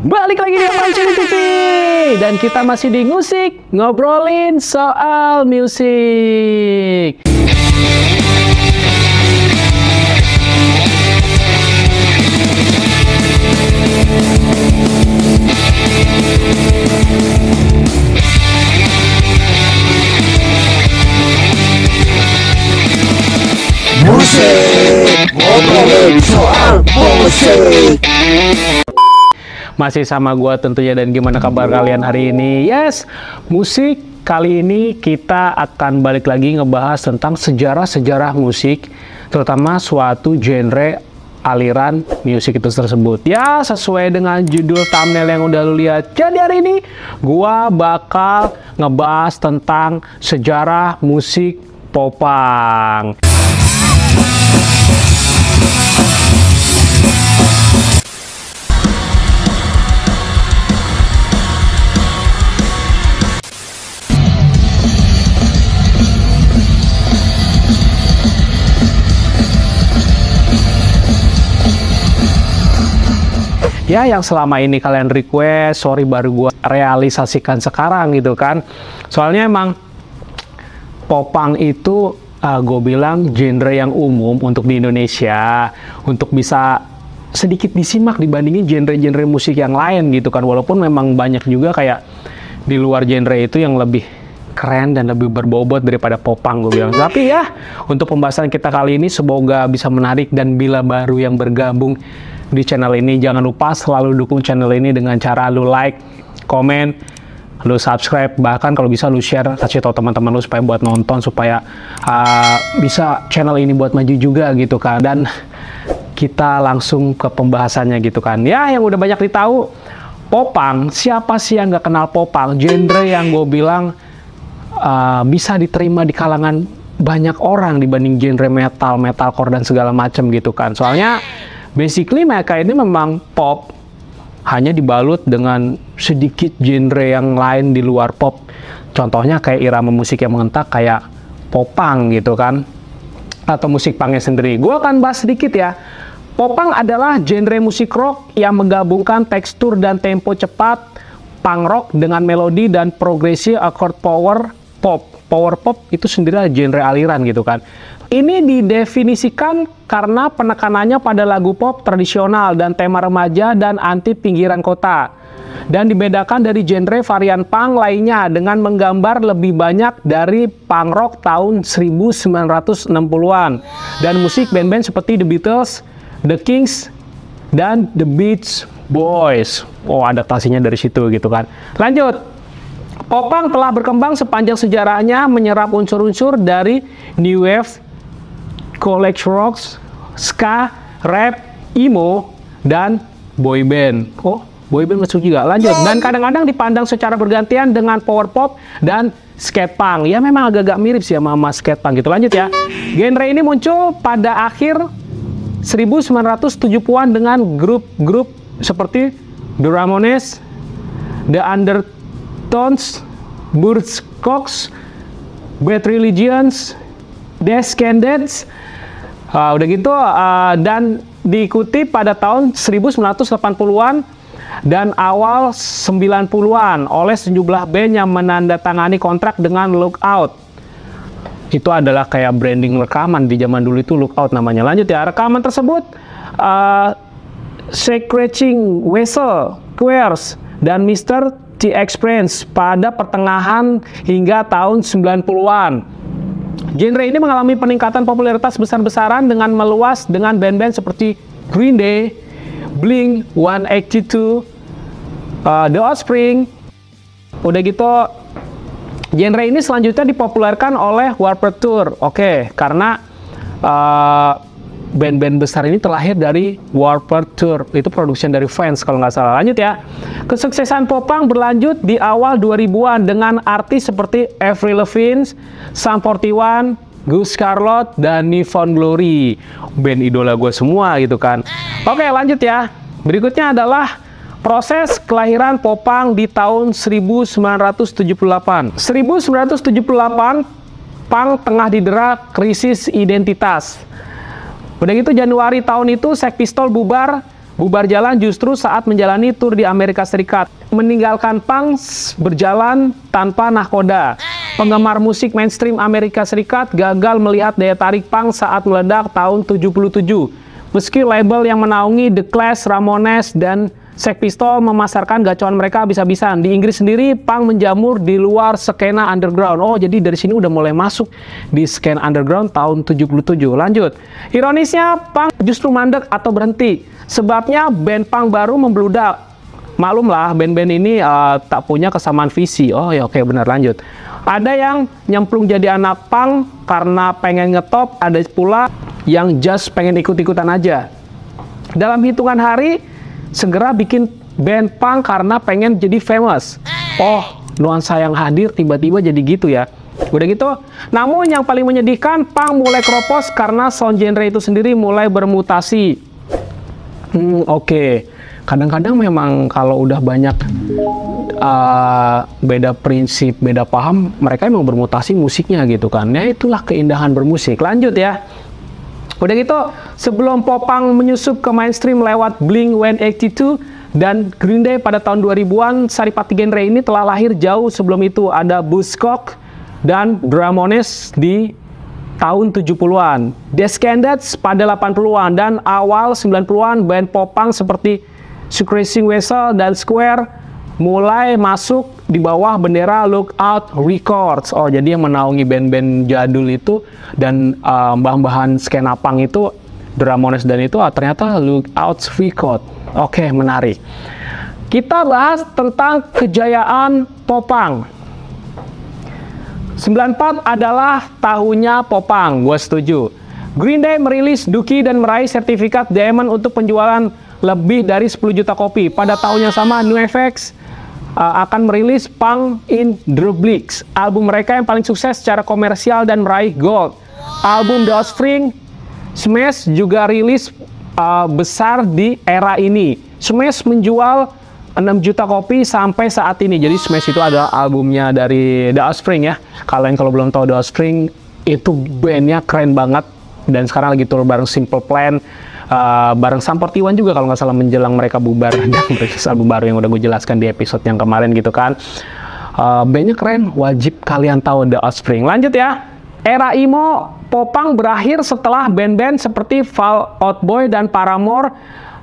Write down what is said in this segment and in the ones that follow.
Balik lagi di Mancing TV. Dan kita masih di musik, ngobrolin soal musik. Musik, ngobrolin soal musik. Masih sama gua tentunya, dan gimana kabar kalian hari ini? Yes, musik kali ini kita akan balik lagi ngebahas tentang sejarah-sejarah musik, terutama suatu genre aliran musik itu tersebut. Ya, sesuai dengan judul thumbnail yang udah lu lihat. Jadi hari ini gua bakal ngebahas tentang sejarah musik popang. Ya, yang selama ini kalian request, sorry baru gue realisasikan sekarang gitu kan. Soalnya emang popang itu gue bilang genre yang umum untuk di Indonesia, untuk bisa sedikit disimak dibandingin genre-genre musik yang lain gitu kan. Walaupun memang banyak juga kayak di luar genre itu yang lebih keren dan lebih berbobot daripada popang, gue bilang. Tapi ya, untuk pembahasan kita kali ini semoga bisa menarik, dan bila baru yang bergabung di channel ini, jangan lupa selalu dukung channel ini dengan cara lu like, komen, lu subscribe, bahkan kalau bisa lu share, kasih tau teman-teman lu supaya buat nonton, supaya bisa channel ini buat maju juga gitu kan. Dan kita langsung ke pembahasannya gitu kan. Ya, yang udah banyak ditahu, popang, siapa sih yang gak kenal popang? Genre yang gue bilang bisa diterima di kalangan banyak orang dibanding genre metal, metalcore dan segala macam gitu kan. Soalnya basically mereka ini memang pop, hanya dibalut dengan sedikit genre yang lain di luar pop. Contohnya kayak irama musik yang mengentak kayak popang gitu kan, atau musik pangnya sendiri. Gue akan bahas sedikit ya. Popang adalah genre musik rock yang menggabungkan tekstur dan tempo cepat punk rock dengan melodi dan progresi chord power pop. Power pop itu sendiri genre aliran gitu kan. Ini didefinisikan karena penekanannya pada lagu pop tradisional dan tema remaja dan anti pinggiran kota. Dan dibedakan dari genre varian punk lainnya dengan menggambar lebih banyak dari punk rock tahun 1960-an. Dan musik band-band seperti The Beatles, The Kings, dan The Beach Boys. Oh, adaptasinya dari situ gitu kan. Lanjut. Popang telah berkembang sepanjang sejarahnya, menyerap unsur-unsur dari New Wave, college rock, ska, rap, emo, dan boyband. Oh, boyband masuk juga. Lanjut. Dan kadang-kadang dipandang secara bergantian dengan power pop dan skate punk. Ya, memang agak-agak mirip sih sama skate punk gitu. Lanjut ya. Genre ini muncul pada akhir 1970-an dengan grup-grup seperti The Ramones, The Undertones, Buzzcocks, Bad Religions, Descendants. Udah gitu, dan diikuti pada tahun 1980-an dan awal 90-an oleh sejumlah band yang menandatangani kontrak dengan Lookout. Itu adalah kayak branding rekaman di zaman dulu, itu Lookout namanya. Lanjut ya, rekaman tersebut Scratching Weasel, Queers, dan Mr. T Experience pada pertengahan hingga tahun 90-an. Genre ini mengalami peningkatan popularitas besar-besaran dengan meluas dengan band-band seperti Green Day, Blink-182, The Offspring. Udah gitu, genre ini selanjutnya dipopulerkan oleh Warped Tour. Oke, karena band-band besar ini terlahir dari Warped Tour. Itu production dari Fans kalau nggak salah. Lanjut ya. Kesuksesan popang berlanjut di awal 2000-an dengan artis seperti Avril Lavigne, Sum 41, Gus Charlotte, dan Nivon Glory. Band idola gue semua gitu kan. Oke, lanjut ya. Berikutnya adalah proses kelahiran popang di tahun 1978. 1978, punk tengah didera krisis identitas. Udah gitu Januari tahun itu Sex Pistols bubar bubar jalan justru saat menjalani tur di Amerika Serikat. Meninggalkan punk berjalan tanpa nahkoda. Penggemar musik mainstream Amerika Serikat gagal melihat daya tarik punk saat meledak tahun 77. Meski label yang menaungi The Clash, Ramones, dan Sex Pistols memasarkan gacoan mereka habis-habisan. Di Inggris sendiri, punk menjamur di luar skena underground. Oh, jadi dari sini udah mulai masuk di skena underground tahun 77. Lanjut. Ironisnya, punk justru mandek atau berhenti. Sebabnya band punk baru membludak. Maklum lah, band-band ini tak punya kesamaan visi. Oh ya, oke, benar, lanjut. Ada yang nyemplung jadi anak punk karena pengen ngetop, ada pula yang just pengen ikut-ikutan aja. Dalam hitungan hari, segera bikin band punk karena pengen jadi famous. Oh, nuansa yang hadir tiba-tiba jadi gitu ya. Udah gitu, namun yang paling menyedihkan, punk mulai keropos karena sound genre itu sendiri mulai bermutasi. Oke. Kadang-kadang memang kalau udah banyak beda prinsip, beda paham, mereka emang bermutasi musiknya gitu kan. Ya itulah keindahan bermusik. Lanjut ya. Udah gitu, sebelum popang menyusup ke mainstream lewat Blink-182 dan Green Day pada tahun 2000-an, saripati genre ini telah lahir jauh sebelum itu. Ada Buzzcocks dan Ramones di tahun 70-an, Descendants pada 80-an, dan awal 90-an band popang seperti Screeching Weasel dan Square mulai masuk di bawah bendera Lookout Records. Oh, jadi yang menaungi band-band jadul itu dan bahan-bahan skena punk itu, Ramones dan itu ternyata Lookout Records. Oke, menarik. Kita bahas tentang kejayaan popang. 94 adalah tahunnya popang, gue setuju. Green Day merilis Dookie dan meraih sertifikat Diamond untuk penjualan lebih dari 10 juta kopi. Pada tahun yang sama, NoFX akan merilis Punk in Drublics, album mereka yang paling sukses secara komersial dan meraih gold. Album The Offspring, Smash juga rilis besar di era ini. Smash menjual 6 juta kopi sampai saat ini. Jadi Smash itu adalah albumnya dari The Offspring ya. Kalian kalau belum tahu The Offspring, itu bandnya keren banget. Dan sekarang lagi tour bareng Simple Plan, bareng Sum 41 juga kalau nggak salah, menjelang mereka bubar dan merilis album baru yang udah gue jelaskan di episode yang kemarin gitu kan. Bandnya keren, wajib kalian tahu The Offspring. Lanjut ya. Era emo popang berakhir setelah band-band seperti Fall Out Boy dan Paramore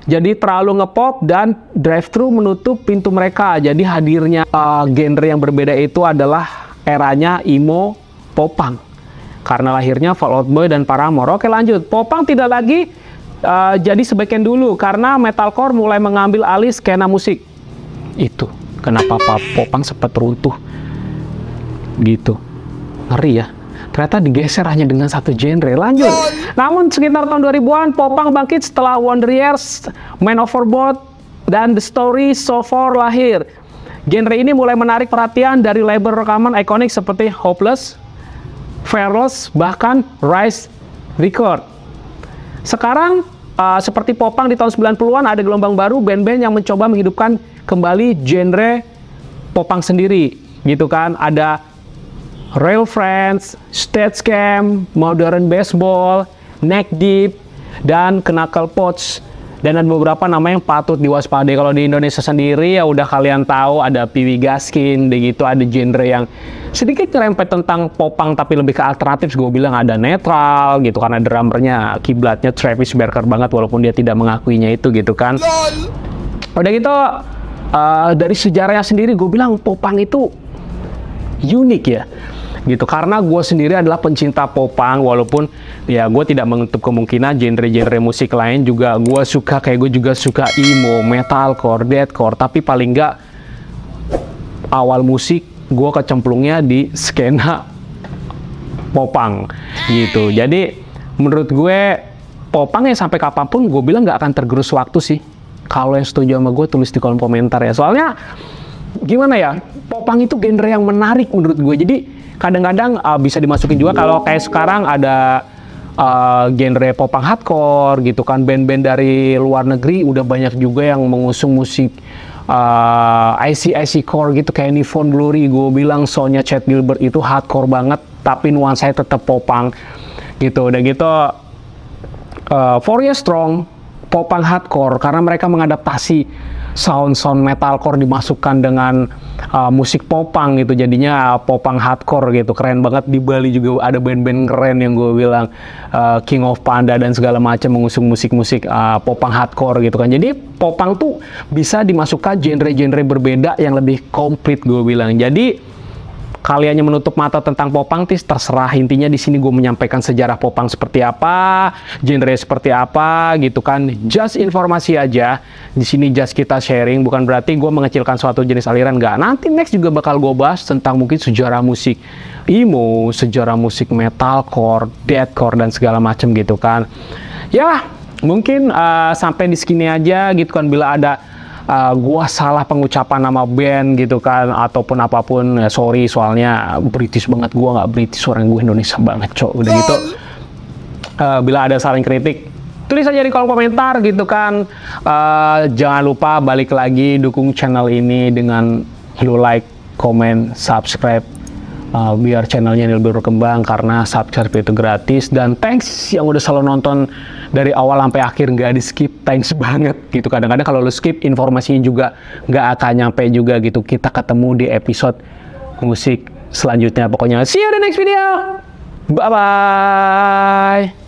jadi terlalu ngepop dan Drive-Thru menutup pintu mereka. Jadi hadirnya genre yang berbeda itu adalah eranya emo popang karena lahirnya Fall Out Boy dan Paramore. Oke, lanjut. Popang tidak lagi jadi sebagian dulu karena metalcore mulai mengambil alih skena musik. Itu kenapa popang sempat runtuh gitu. Ngeri ya. Ternyata digeser hanya dengan satu genre. Lanjut. Namun sekitar tahun 2000-an, popang bangkit setelah Wonder Years, Man Overboard, dan The Story So Far lahir. Genre ini mulai menarik perhatian dari label rekaman ikonik seperti Hopeless, Fearless, bahkan Rise Record. Sekarang, seperti popang di tahun 90-an, ada gelombang baru band-band yang mencoba menghidupkan kembali genre popang sendiri. Gitu kan, ada Real Friends, Steadicam, Modern Baseball, Neck Deep, dan Knuckle Pots. Dan ada beberapa nama yang patut diwaspadai. Kalau di Indonesia sendiri ya udah kalian tahu ada Piwi Gaskin, begitu ada genre yang sedikit nyerempet tentang popang tapi lebih ke alternatif. Gue bilang ada Netral gitu karena drummernya kiblatnya Travis Barker banget walaupun dia tidak mengakuinya itu gitu kan. Udah gitu dari sejarahnya sendiri gue bilang popang itu unik ya. Gitu karena gue sendiri adalah pencinta popang walaupun ya gue tidak menutup kemungkinan genre-genre musik lain juga gue suka, kayak gue juga suka emo, metalcore, deathcore, tapi paling nggak awal musik gue kecemplungnya di skena popang gitu. Jadi menurut gue popang ya sampai kapanpun gue bilang nggak akan tergerus waktu sih. Kalau yang setuju sama gue tulis di kolom komentar ya, soalnya gimana ya, popang itu genre yang menarik menurut gue. Jadi kadang-kadang bisa dimasukin juga kalau kayak sekarang ada genre popang hardcore gitu kan, band-band dari luar negeri udah banyak juga yang mengusung musik IC core gitu kayak Newfound Glory. Gue bilang soundnya Chad Gilbert itu hardcore banget tapi nuansanya tetap popang gitu. Udah gitu For You Strong popang hardcore karena mereka mengadaptasi sound metalcore dimasukkan dengan musik popang gitu, jadinya popang hardcore gitu. Keren banget. Di Bali juga ada band-band keren yang gue bilang King of Panda dan segala macam mengusung musik-musik popang hardcore gitu kan. Jadi popang tuh bisa dimasukkan genre-genre berbeda yang lebih komplit gue bilang. Jadi kaliannya menutup mata tentang popang, terserah. Intinya di sini gue menyampaikan sejarah popang seperti apa, genre seperti apa gitu kan. Just informasi aja. Di sini just kita sharing, bukan berarti gue mengecilkan suatu jenis aliran, nggak. Nanti next juga bakal gue bahas tentang mungkin sejarah musik emo, sejarah musik metalcore, deathcore dan segala macam gitu kan. Ya, mungkin sampai di sini aja gitu kan. Bila ada gua salah pengucapan nama band gitu kan ataupun apapun, sorry, soalnya British banget, gua nggak British, orang gue Indonesia banget cok. Udah gitu, bila ada saling kritik tulis aja di kolom komentar gitu kan. Jangan lupa balik lagi dukung channel ini dengan lu like, comment, subscribe, biar channelnya ini lebih berkembang karena subscribe itu gratis. Dan thanks yang udah selalu nonton dari awal sampai akhir, nggak di skip, thanks banget gitu. Kadang-kadang kalau lu skip informasinya juga nggak akan nyampe juga gitu. Kita ketemu di episode musik selanjutnya, pokoknya see you the next video, bye bye.